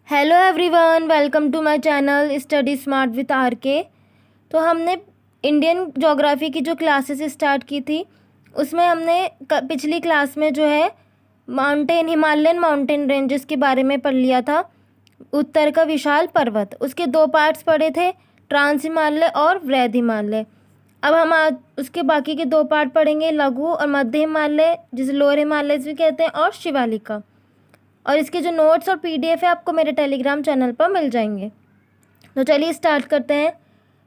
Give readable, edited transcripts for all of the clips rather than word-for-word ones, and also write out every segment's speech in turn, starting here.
Hello everyone, welcome to my channel study smart with R K. तो हमने Indian geography की जो classes start की थी उसमें हमने पिछली क्लास में जो है हिमालयन माउंटेन रेंजेस के बारे में पढ़ लिया था। उत्तर का विशाल पर्वत, उसके दो पार्ट्स पढ़े थे, ट्रांस हिमालय और वृहद हिमालय। अब हम आज उसके बाकी के दो पार्ट पढ़ेंगे, लघु और मध्य हिमालय जिसे लोअर हिमालय भी कहते हैं, और शिवालिका। और इसके जो नोट्स और पीडीएफ है आपको मेरे टेलीग्राम चैनल पर मिल जाएंगे। तो चलिए स्टार्ट करते हैं।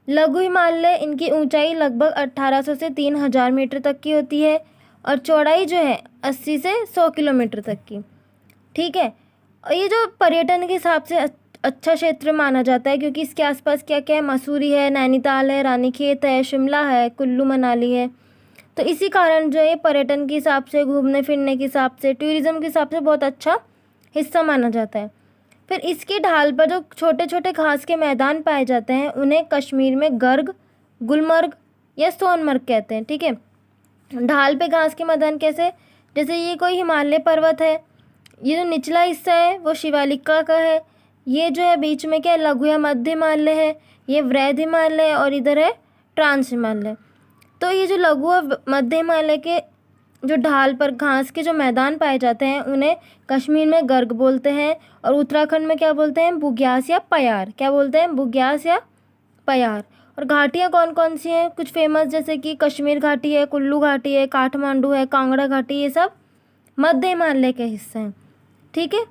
लघु हिमालय, इनकी ऊंचाई लगभग 1800 से 3000 मीटर तक की होती है और चौड़ाई जो है 80 से 100 किलोमीटर तक की। ठीक है, और ये जो पर्यटन के हिसाब से अच्छा क्षेत्र माना जाता है क्योंकि इसके आसपास क्या क्या है, मसूरी है, नैनीताल है, रानीखेत है, शिमला है, कुल्लू मनाली है। तो इसी कारण जो है पर्यटन के हिसाब से, घूमने फिरने के हिसाब से, टूरिज़्म के हिसाब से बहुत अच्छा हिस्सा माना जाता है। फिर इसकी ढाल पर जो छोटे छोटे घास के मैदान पाए जाते हैं उन्हें कश्मीर में गर्ग, गुलमर्ग या सोनमर्ग कहते हैं। ठीक है, ढाल पे घास के मैदान कैसे, जैसे ये कोई हिमालय पर्वत है, ये जो निचला हिस्सा है वो शिवालिका का है, ये जो है बीच में क्या है, लघु या मध्य हिमालय है, ये वृहद हिमालय है, और इधर है ट्रांस हिमालय। तो ये जो लघु और मध्य हिमालय के जो ढाल पर घास के जो मैदान पाए जाते हैं उन्हें कश्मीर में गर्ग बोलते हैं, और उत्तराखंड में क्या बोलते हैं, बुग्याल या पयार। क्या बोलते हैं, बुग्याल या पयार। और घाटियाँ कौन कौन सी हैं, कुछ फेमस, जैसे कि कश्मीर घाटी है, कुल्लू घाटी है, काठमांडू है, कांगड़ा घाटी, ये सब मध्य हिमालय के हिस्से हैं। ठीक है,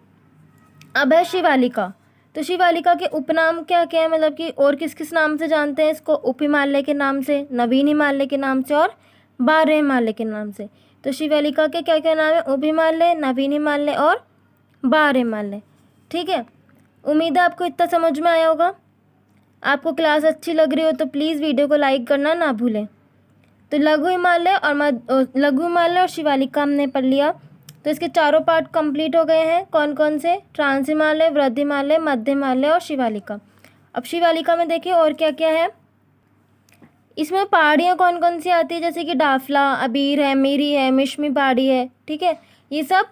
अब है शिवालिका। तो शिवालिका के उपनाम क्या क्या है, मतलब कि और किस किस नाम से जानते हैं इसको, उप हिमालय के नाम से, नवीन हिमालय के नाम से, और बारह हिमालय के नाम से। तो शिवालिका के क्या क्या नाम है, उप हिमालय, नवीन हिमालय और बारह हिमालय। ठीक है, उम्मीद है आपको इतना समझ में आया होगा। आपको क्लास अच्छी लग रही हो तो प्लीज़ वीडियो को लाइक करना ना भूलें। तो लघु हिमालय और शिवालिका हमने पढ़ लिया। तो इसके चारों पार्ट कंप्लीट हो गए हैं। कौन कौन से, ट्रांस हिमालय, वृहद हिमालय, मध्य हिमालय और शिवालिका। अब शिवालिका में देखिए और क्या क्या है। इसमें पहाड़ियाँ कौन कौन सी आती है, जैसे कि डाफला, अबीर है, मीरी है, मिश्मी पहाड़ी है। ठीक है, ये सब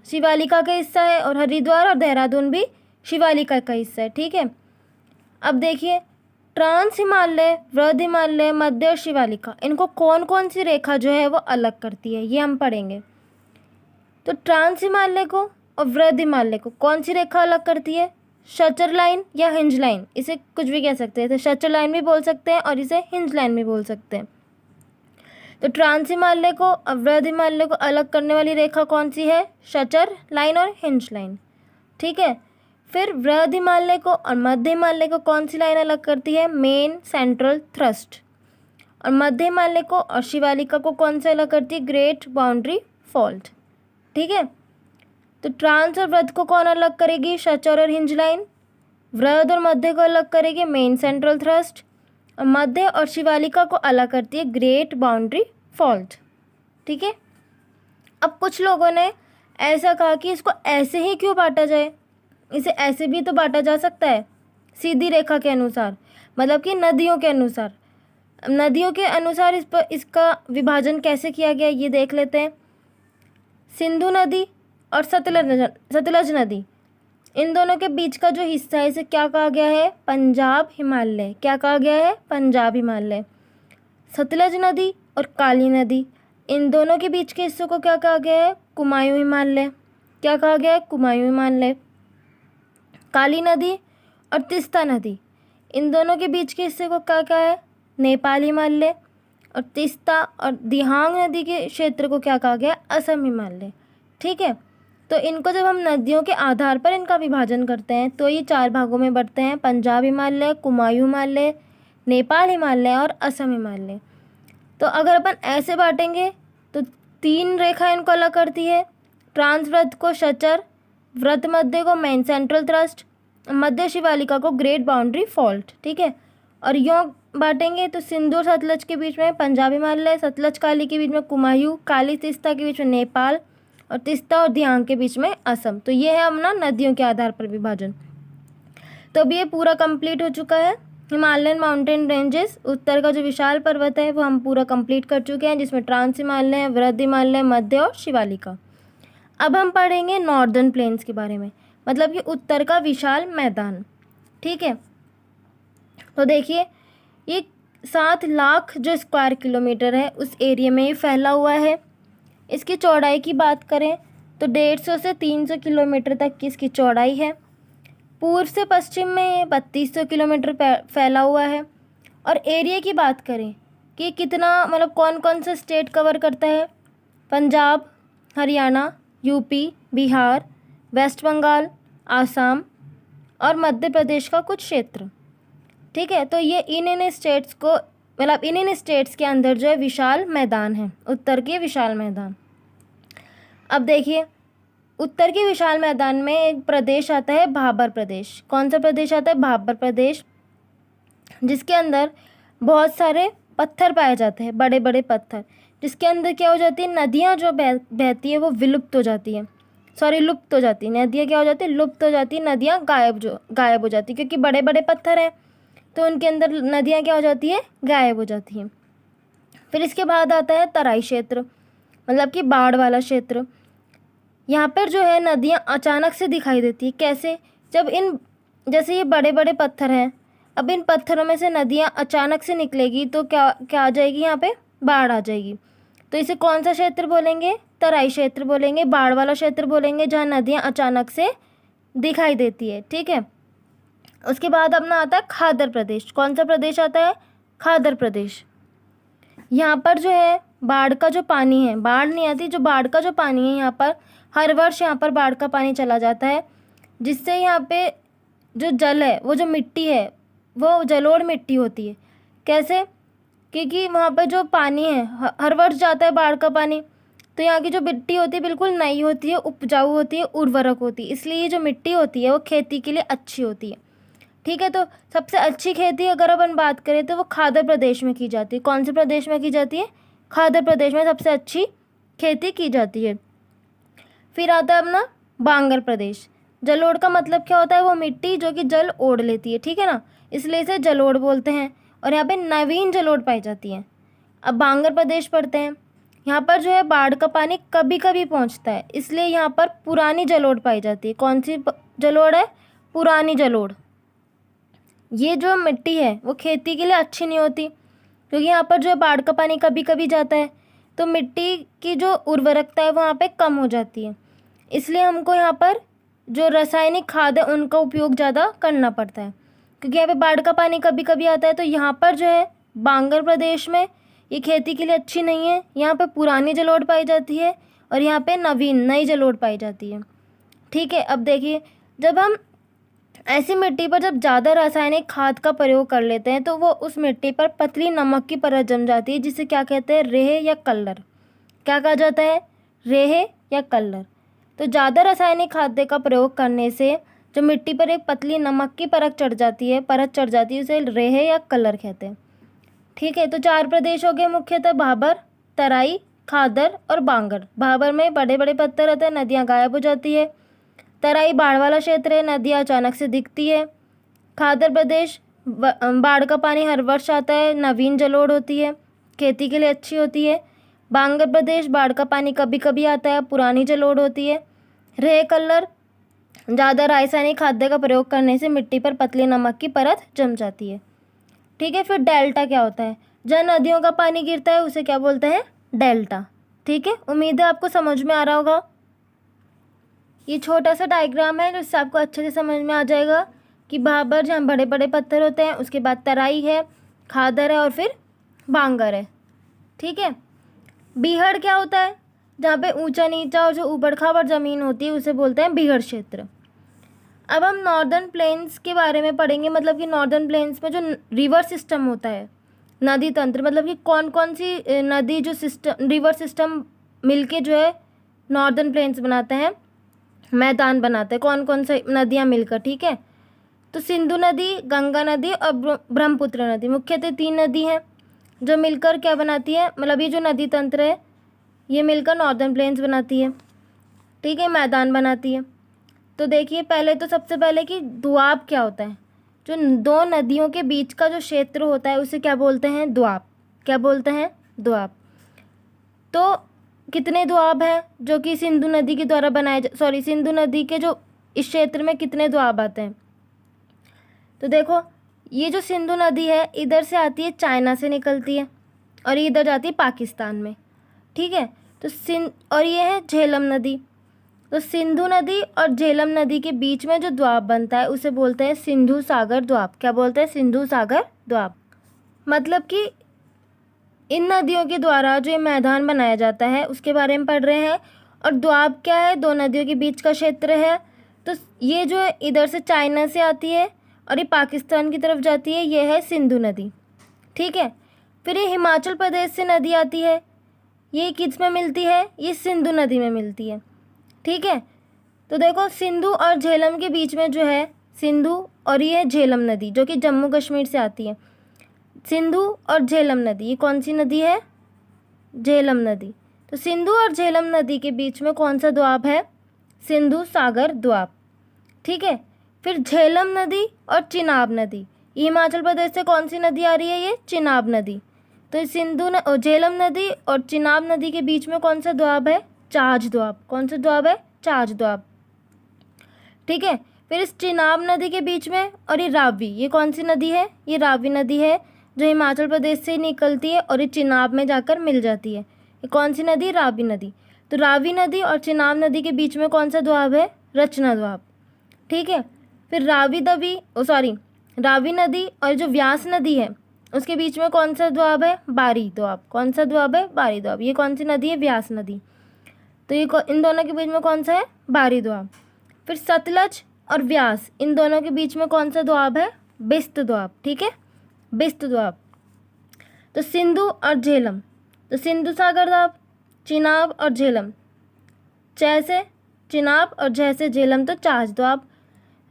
शिवालिका का हिस्सा है, और हरिद्वार और देहरादून भी शिवालिका का हिस्सा है। ठीक है, अब देखिए ट्रांस हिमालय, वृहद हिमालय, मध्य और शिवालिका, इनको कौन कौन सी रेखा जो है वो अलग करती है, ये हम पढ़ेंगे। तो ट्रांस हिमालय को और वृहद हिमालय को कौन सी रेखा अलग करती है, शचर लाइन या हिंज लाइन, इसे कुछ भी कह सकते हैं। इसे शचर लाइन भी बोल सकते हैं और इसे हिंज लाइन भी बोल सकते हैं। तो ट्रांस हिमालय को और वृहद हिमालय को अलग करने वाली रेखा कौन सी है, शचर लाइन और हिंज लाइन। ठीक है, फिर वृहद हिमालय को और मध्य हिमालय को कौन सी लाइन अलग करती है, मेन सेंट्रल थ्रस्ट। और मध्य हिमालय को और शिवालिका को कौन सा अलग करती है, ग्रेट बाउंड्री फॉल्ट। ठीक है, तो ट्रांस और वृहद को कौन अलग करेगी, शचर और हिंज लाइन। वृहद और मध्य को अलग करेगी मेन सेंट्रल थ्रस्ट, और मध्य और शिवालिका को अलग करती है ग्रेट बाउंड्री फॉल्ट। ठीक है, अब कुछ लोगों ने ऐसा कहा कि इसको ऐसे ही क्यों बांटा जाए, इसे ऐसे भी तो बांटा जा सकता है, सीधी रेखा के अनुसार, मतलब कि नदियों के अनुसार। नदियों के अनुसार इसका विभाजन कैसे किया गया ये देख लेते हैं। सिंधु नदी और सतलज नदी, इन दोनों के बीच का जो हिस्सा है इसे क्या कहा गया है, पंजाब हिमालय। क्या कहा गया है, पंजाब हिमालय। सतलज नदी और काली नदी, इन दोनों के बीच के हिस्सों को क्या कहा गया है, कुमायूं हिमालय। क्या कहा गया है, कुमायूं हिमालय। काली नदी और तीस्ता नदी, इन दोनों के बीच के हिस्से को क्या कहा है, नेपाल हिमालय। और तीस्ता और दिहांग नदी के क्षेत्र को क्या कहा गया, असम हिमालय। ठीक है, तो इनको जब हम नदियों के आधार पर इनका विभाजन करते हैं तो ये चार भागों में बढ़ते हैं, पंजाब हिमालय, कुमायूं हिमालय, नेपाल हिमालय और असम हिमालय। तो अगर अपन ऐसे बांटेंगे तो तीन रेखा इनको अलग करती है, ट्रांस वृहद को शचर, वृहद मध्य को मेन सेंट्रल थ्रस्ट, मध्य शिवालिका को ग्रेट बाउंड्री फॉल्ट। ठीक है, और यूँ बांटेंगे तो सिंधु और सतलज के बीच में पंजाब हिमालय, सतलज काली के बीच में कुमायूं, काली तीस्ता के बीच में नेपाल, और तीस्ता और दियांग के बीच में असम। तो ये है अपना नदियों के आधार पर विभाजन। तो अब ये पूरा कंप्लीट हो चुका है। हिमालयन माउंटेन रेंजेस, उत्तर का जो विशाल पर्वत है वो हम पूरा कंप्लीट कर चुके हैं, जिसमें ट्रांस हिमालय है, वृहद हिमालय, मध्य और शिवालिका। अब हम पढ़ेंगे नॉर्दर्न प्लेन्स के बारे में। मतलब कि उत्तर का विशाल मैदान। ठीक है, तो देखिए ये 7 लाख जो स्क्वायर किलोमीटर है उस एरिया में ये फैला हुआ है। इसकी चौड़ाई की बात करें तो 150 से 300 किलोमीटर तक की इसकी चौड़ाई है। पूर्व से पश्चिम में ये 3200 किलोमीटर फैला हुआ है। और एरिया की बात करें कि कितना, मतलब कौन कौन सा स्टेट कवर करता है, पंजाब, हरियाणा, यूपी, बिहार, वेस्ट बंगाल, आसाम और मध्य प्रदेश का कुछ क्षेत्र। ठीक है, तो ये इन स्टेट्स को, मतलब इन स्टेट्स के अंदर जो है विशाल मैदान है, उत्तर के विशाल मैदान। अब देखिए उत्तर के विशाल मैदान में एक प्रदेश आता है भाबर प्रदेश। कौन सा प्रदेश आता है? भाबर प्रदेश, जिसके अंदर बहुत सारे पत्थर पाए जाते हैं, बड़े बड़े पत्थर, जिसके अंदर क्या हो जाती है, नदियाँ जो बहती है वो विलुप्त हो जाती है, लुप्त हो जाती है। नदियाँ क्या हो जाती है? लुप्त हो जाती है, नदियाँ गायब हो जाती है, क्योंकि बड़े बड़े पत्थर हैं तो उनके अंदर नदियाँ क्या हो जाती है? गायब हो जाती हैं। फिर इसके बाद आता है तराई क्षेत्र, मतलब कि बाढ़ वाला क्षेत्र। यहाँ पर जो है नदियाँ अचानक से दिखाई देती है। कैसे? जब जैसे ये बड़े बड़े पत्थर हैं, अब इन पत्थरों में से नदियाँ अचानक से निकलेगी तो क्या क्या आ जाएगी? यहाँ पे बाढ़ आ जाएगी। तो इसे कौन सा क्षेत्र बोलेंगे? तराई क्षेत्र बोलेंगे, बाढ़ वाला क्षेत्र बोलेंगे, जहाँ नदियाँ अचानक से दिखाई देती है। ठीक है, उसके बाद अपना आता है खादर प्रदेश। कौन सा प्रदेश आता है? खादर प्रदेश। यहाँ पर जो है बाढ़ का जो पानी है, बाढ़ नहीं आती, जो बाढ़ का जो पानी है यहाँ पर हर वर्ष यहाँ पर बाढ़ का पानी चला जाता है, जिससे यहाँ पे जो जल है, वो जो मिट्टी है वो जलोढ़ मिट्टी होती है। कैसे? क्योंकि वहाँ पर जो पानी है हर वर्ष जाता है बाढ़ का पानी, तो यहाँ की जो मिट्टी होती है बिल्कुल नई होती है, उपजाऊ होती है, उर्वरक होती है, इसलिए ये जो मिट्टी होती है वो खेती के लिए अच्छी होती है। ठीक है, तो सबसे अच्छी खेती अगर अपन बात करें तो वो खादर प्रदेश में की जाती है। कौन से प्रदेश में की जाती है? खादर प्रदेश में सबसे अच्छी खेती की जाती है। फिर आता है अपना बांगर प्रदेश। जलोढ़ का मतलब क्या होता है? वो मिट्टी जो कि जल ओढ़ लेती है। ठीक है ना, इसलिए इसे जलोढ़ बोलते हैं। और यहाँ पे नवीन जलोढ़ पाई जाती है। अब बांगर प्रदेश पढ़ते हैं। यहाँ पर जो है बाढ़ का पानी कभी कभी पहुँचता है, इसलिए यहाँ पर पुरानी जलोढ़ पाई जाती है। कौन सी जलोढ़ है? पुरानी जलोढ़। ये जो मिट्टी है वो खेती के लिए अच्छी नहीं होती, क्योंकि यहाँ पर जो है बाढ़ का पानी कभी कभी जाता है, तो मिट्टी की जो उर्वरकता है वो यहाँ पे कम हो जाती है। इसलिए हमको यहाँ पर जो रासायनिक खाद है उनका उपयोग ज़्यादा करना पड़ता है, क्योंकि यहाँ पे बाढ़ का पानी कभी कभी आता है। तो यहाँ पर जो है बांगर प्रदेश में ये खेती के लिए अच्छी नहीं है। यहाँ पे पुरानी जलोढ़ पाई जाती है और यहाँ पे नई जलोढ़ पाई जाती है। ठीक है, अब देखिए जब हम ऐसी मिट्टी पर जब ज़्यादा रासायनिक खाद का प्रयोग कर लेते हैं तो वो उस मिट्टी पर पतली नमक की परत जम जाती है, जिसे क्या कहते हैं? रेह या कल्लर। क्या कहा जाता है? रेह या कल्लर। तो ज़्यादा रासायनिक खाद्य का प्रयोग करने से जो मिट्टी पर एक पतली नमक की परत चढ़ जाती है उसे रेह या कल्लर कहते हैं। ठीक है, तो 4 प्रदेश हो गए मुख्यतः, भाबर, तराई, खादर और बांगर। भाबर में बड़े बड़े पत्थर रहते हैं, नदियाँ गायब हो जाती है। तराई बाढ़ वाला क्षेत्र है, नदियाँ अचानक से दिखती है। खादर प्रदेश बाढ़ का पानी हर वर्ष आता है, नवीन जलोढ़ होती है, खेती के लिए अच्छी होती है। बांगर प्रदेश बाढ़ का पानी कभी कभी आता है, पुरानी जलोढ़ होती है। रेह कल्लर ज़्यादा रासायनिक खाद्य का प्रयोग करने से मिट्टी पर पतली नमक की परत जम जाती है। ठीक है, फिर डेल्टा क्या होता है? जहाँ नदियों का पानी गिरता है उसे क्या बोलते हैं? डेल्टा। ठीक है, उम्मीद है आपको समझ में आ रहा होगा। ये छोटा सा डायग्राम है जिससे आपको अच्छे से समझ में आ जाएगा कि भाबर जहाँ बड़े बड़े पत्थर होते हैं, उसके बाद तराई है, खादर है और फिर बांगर है। ठीक है, बीहड़ क्या होता है? जहाँ पे ऊंचा नीचा और जो ऊबड़ खाबड़ ज़मीन होती है उसे बोलते हैं बीहड़ क्षेत्र। अब हम नॉर्दर्न प्लेन्स के बारे में पढ़ेंगे, मतलब कि नॉर्दर्न प्लेन्स में जो रिवर सिस्टम होता है, नदी तंत्र, मतलब कि कौन कौन सी नदी जो सिस्टम रिवर सिस्टम मिलके जो है नॉर्दर्न प्लेन्स बनाते हैं, मैदान बनाते हैं, कौन कौन सी नदियाँ मिलकर। ठीक है, तो सिंधु नदी, गंगा नदी और ब्रह्मपुत्र नदी, मुख्यतः 3 नदी हैं जो मिलकर क्या बनाती है, मतलब ये जो नदी तंत्र है ये मिलकर नॉर्दर्न प्लेन्स बनाती है। ठीक है, मैदान बनाती है। तो देखिए पहले तो सबसे पहले कि दोआब क्या होता है? जो 2 नदियों के बीच का जो क्षेत्र होता है उसे क्या बोलते हैं? दोआब। क्या बोलते हैं? दोआब। तो कितने दोआब हैं जो कि सिंधु नदी के द्वारा सिंधु नदी के जो इस क्षेत्र में कितने दोआब आते हैं। तो देखो, ये जो सिंधु नदी है इधर से आती है, चाइना से निकलती है, और ये इधर जाती है पाकिस्तान में, ठीक है। तो और ये है झेलम नदी। तो सिंधु नदी और झेलम नदी के बीच में जो द्वाब बनता है उसे बोलते हैं सिंधु सागर द्वाब। क्या बोलते हैं? सिंधु सागर द्वाब। मतलब कि इन नदियों के द्वारा जो ये मैदान बनाया जाता है उसके बारे में पढ़ रहे हैं। और द्वाब क्या है? दो नदियों के बीच का क्षेत्र है। तो ये जो है इधर से चाइना से आती है और ये पाकिस्तान की तरफ जाती है, ये है सिंधु नदी, ठीक है। फिर ये हिमाचल प्रदेश से नदी आती है, ये किस में मिलती है? ये सिंधु नदी में मिलती है, ठीक है। तो देखो, सिंधु और झेलम के बीच में जो है सिंधु और ये है झेलम नदी जो कि जम्मू कश्मीर से आती है। सिंधु और झेलम नदी, ये कौन सी नदी है? झेलम नदी। तो सिंधु और झेलम नदी के बीच में कौन सा द्वाब है? सिंधु सागर द्वाब, ठीक है। फिर झेलम नदी और चिनाब नदी, ये हिमाचल प्रदेश से कौन सी नदी आ रही है? ये चिनाब नदी। तो झेलम नदी और चिनाब नदी के बीच में कौन सा द्वाब है? चाज द्वाब। कौन सा द्वाब है? चाज द्वाब, ठीक है। फिर इस चिनाब नदी के बीच में और ये रावी, ये कौन सी नदी है? ये रावी नदी है जो हिमाचल प्रदेश से निकलती है और ये चिनाब में जाकर मिल जाती है। ये कौन सी नदी? रावी नदी। तो रावी नदी और चिनाब नदी के बीच में कौन सा द्वाब है? रचना द्वाब, ठीक है। फिर रावी नदी और जो व्यास नदी है उसके बीच में कौन सा द्वाब है? बारी द्वाब। कौन सा द्वाब है? बारी द्वाब। ये कौन सी नदी है? व्यास नदी। तो ये इन दोनों के बीच में कौन सा है? बारी द्वाब। फिर सतलज और व्यास, इन दोनों के बीच में कौन सा द्वाब है? बिस्त द्वाब, ठीक है, बिस्त द्वाब। तो सिंधु और झेलम, तो सिंधु सागर द्वाब, चिनाब और झेलम, जैसे चिनाब और जैसे झेलम तो चाज द्वाब,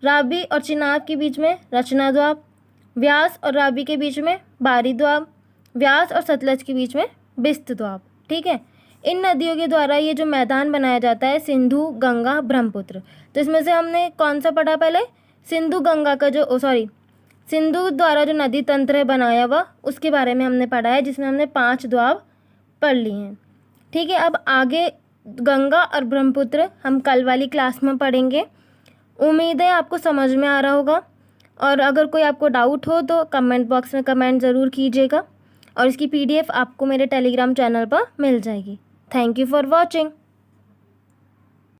रावी और चिनाब के बीच में रचना द्वाब, व्यास और रावी के बीच में बारी द्वाब, व्यास और सतलज के बीच में बिस्त द्वाब, ठीक है। इन नदियों के द्वारा ये जो मैदान बनाया जाता है सिंधु गंगा ब्रह्मपुत्र। तो इसमें से हमने कौन सा पढ़ा पहले? सिंधु गंगा का सिंधु द्वारा जो नदी तंत्र है बनाया हुआ उसके बारे में हमने पढ़ा है, जिसमें हमने 5 द्वाब पढ़ लिए हैं, ठीक है। अब आगे गंगा और ब्रह्मपुत्र हम कल वाली क्लास में पढ़ेंगे। उम्मीद है आपको समझ में आ रहा होगा, और अगर कोई आपको डाउट हो तो कमेंट बॉक्स में कमेंट ज़रूर कीजिएगा, और इसकी PDF आपको मेरे टेलीग्राम चैनल पर मिल जाएगी। Thank you for watching.